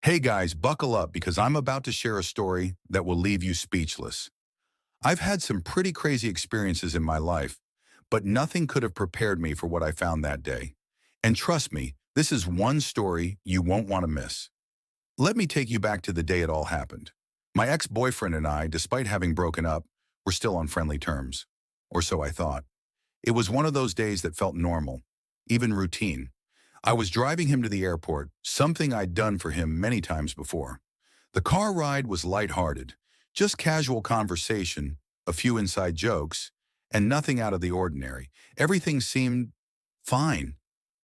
Hey guys, buckle up because I'm about to share a story that will leave you speechless. I've had some pretty crazy experiences in my life, but nothing could have prepared me for what I found that day. And trust me, this is one story you won't want to miss. Let me take you back to the day it all happened. My ex-boyfriend and I, despite having broken up, were still on friendly terms. Or so I thought. It was one of those days that felt normal, even routine. I was driving him to the airport, something I'd done for him many times before. The car ride was lighthearted, just casual conversation, a few inside jokes, and nothing out of the ordinary. Everything seemed fine.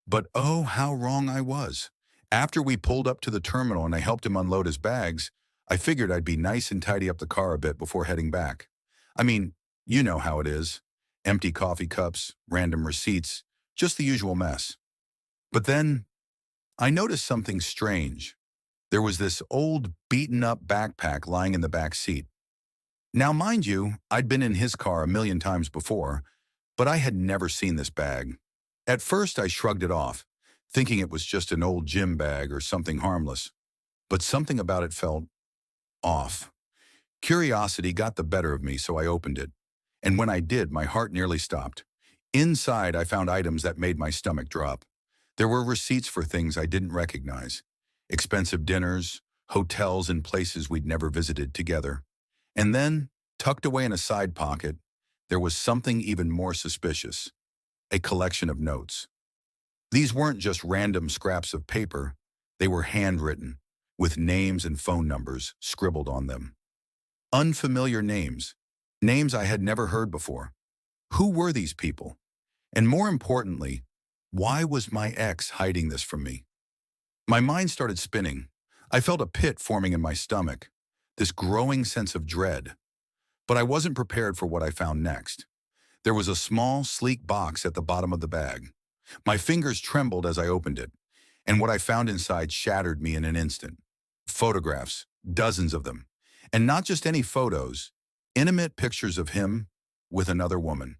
But oh, how wrong I was. After we pulled up to the terminal and I helped him unload his bags, I figured I'd be nice and tidy up the car a bit before heading back. I mean, you know how it is. Empty coffee cups, random receipts, just the usual mess. But then I noticed something strange. There was this old, beaten-up backpack lying in the back seat. Now, mind you, I'd been in his car a million times before, but I had never seen this bag. At first, I shrugged it off, thinking it was just an old gym bag or something harmless. But something about it felt off. Curiosity got the better of me, so I opened it. And when I did, my heart nearly stopped. Inside, I found items that made my stomach drop. There were receipts for things I didn't recognize. Expensive dinners, hotels and places we'd never visited together. And then, tucked away in a side pocket, there was something even more suspicious. A collection of notes. These weren't just random scraps of paper. They were handwritten, with names and phone numbers scribbled on them. Unfamiliar names. Names I had never heard before. Who were these people? And more importantly, why was my ex hiding this from me? My mind started spinning. I felt a pit forming in my stomach, this growing sense of dread. But I wasn't prepared for what I found next. There was a small, sleek box at the bottom of the bag. My fingers trembled as I opened it, and what I found inside shattered me in an instant. Photographs, dozens of them. And not just any photos, intimate pictures of him with another woman.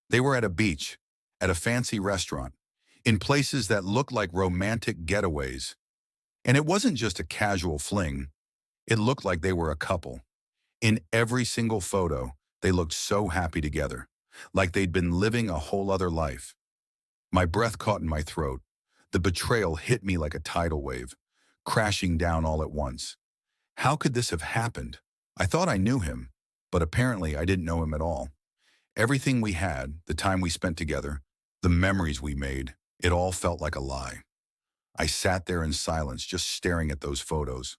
They were at a beach, at a fancy restaurant, in places that looked like romantic getaways. And it wasn't just a casual fling. It looked like they were a couple. In every single photo, they looked so happy together, like they'd been living a whole other life. My breath caught in my throat. The betrayal hit me like a tidal wave, crashing down all at once. How could this have happened? I thought I knew him, but apparently I didn't know him at all. Everything we had, the time we spent together, the memories we made, it all felt like a lie. I sat there in silence, just staring at those photos.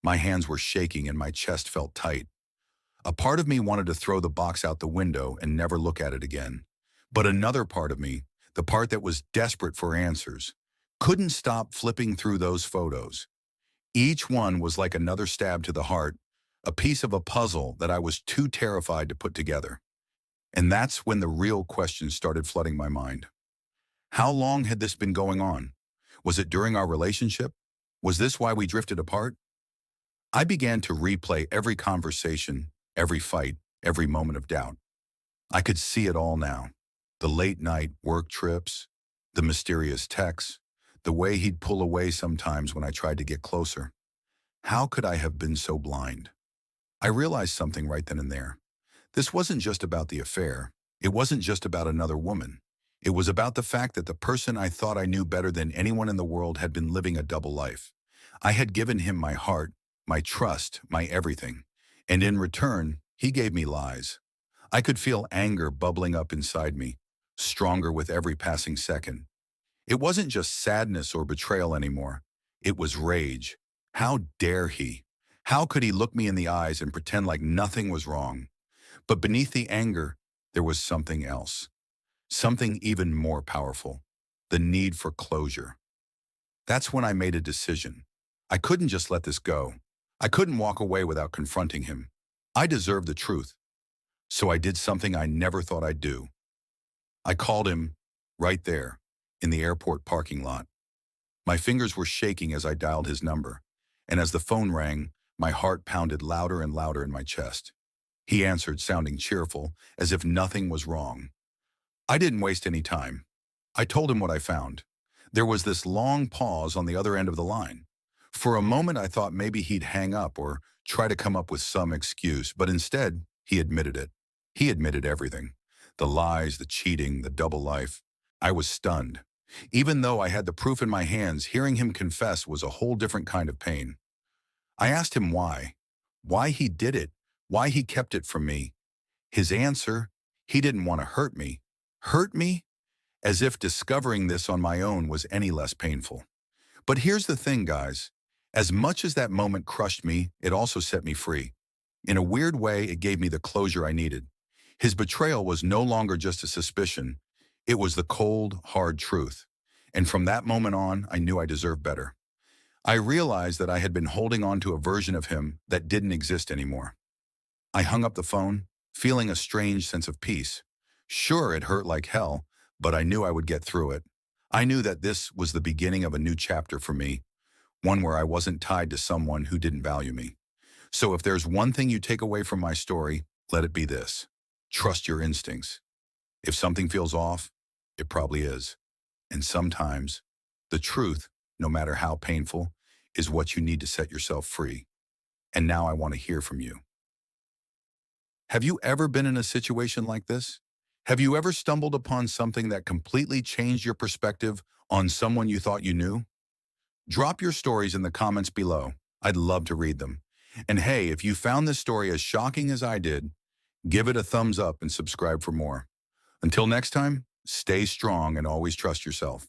My hands were shaking and my chest felt tight. A part of me wanted to throw the box out the window and never look at it again. But another part of me, the part that was desperate for answers, couldn't stop flipping through those photos. Each one was like another stab to the heart, a piece of a puzzle that I was too terrified to put together. And that's when the real questions started flooding my mind. How long had this been going on? Was it during our relationship? Was this why we drifted apart? I began to replay every conversation, every fight, every moment of doubt. I could see it all now. The late-night work trips, the mysterious texts, the way he'd pull away sometimes when I tried to get closer. How could I have been so blind? I realized something right then and there. This wasn't just about the affair. It wasn't just about another woman. It was about the fact that the person I thought I knew better than anyone in the world had been living a double life. I had given him my heart, my trust, my everything. And in return, he gave me lies. I could feel anger bubbling up inside me, stronger with every passing second. It wasn't just sadness or betrayal anymore. It was rage. How dare he? How could he look me in the eyes and pretend like nothing was wrong? But beneath the anger, there was something else. Something even more powerful. The need for closure. That's when I made a decision. I couldn't just let this go. I couldn't walk away without confronting him. I deserved the truth. So I did something I never thought I'd do. I called him right there, in the airport parking lot. My fingers were shaking as I dialed his number, and as the phone rang, my heart pounded louder and louder in my chest. He answered, sounding cheerful, as if nothing was wrong. I didn't waste any time. I told him what I found. There was this long pause on the other end of the line. For a moment, I thought maybe he'd hang up or try to come up with some excuse, but instead, he admitted it. He admitted everything. The lies, the cheating, the double life. I was stunned. Even though I had the proof in my hands, hearing him confess was a whole different kind of pain. I asked him why he did it, why he kept it from me. His answer, he didn't want to hurt me. Hurt me? As if discovering this on my own was any less painful. But here's the thing, guys. As much as that moment crushed me, it also set me free. In a weird way, it gave me the closure I needed. His betrayal was no longer just a suspicion. It was the cold, hard truth. And from that moment on, I knew I deserved better. I realized that I had been holding on to a version of him that didn't exist anymore. I hung up the phone, feeling a strange sense of peace. Sure, it hurt like hell, but I knew I would get through it. I knew that this was the beginning of a new chapter for me, one where I wasn't tied to someone who didn't value me. So if there's one thing you take away from my story, let it be this. Trust your instincts. If something feels off, it probably is. And sometimes, the truth, no matter how painful, is what you need to set yourself free. And now I want to hear from you. Have you ever been in a situation like this? Have you ever stumbled upon something that completely changed your perspective on someone you thought you knew? Drop your stories in the comments below. I'd love to read them. And hey, if you found this story as shocking as I did, give it a thumbs up and subscribe for more. Until next time, stay strong and always trust yourself.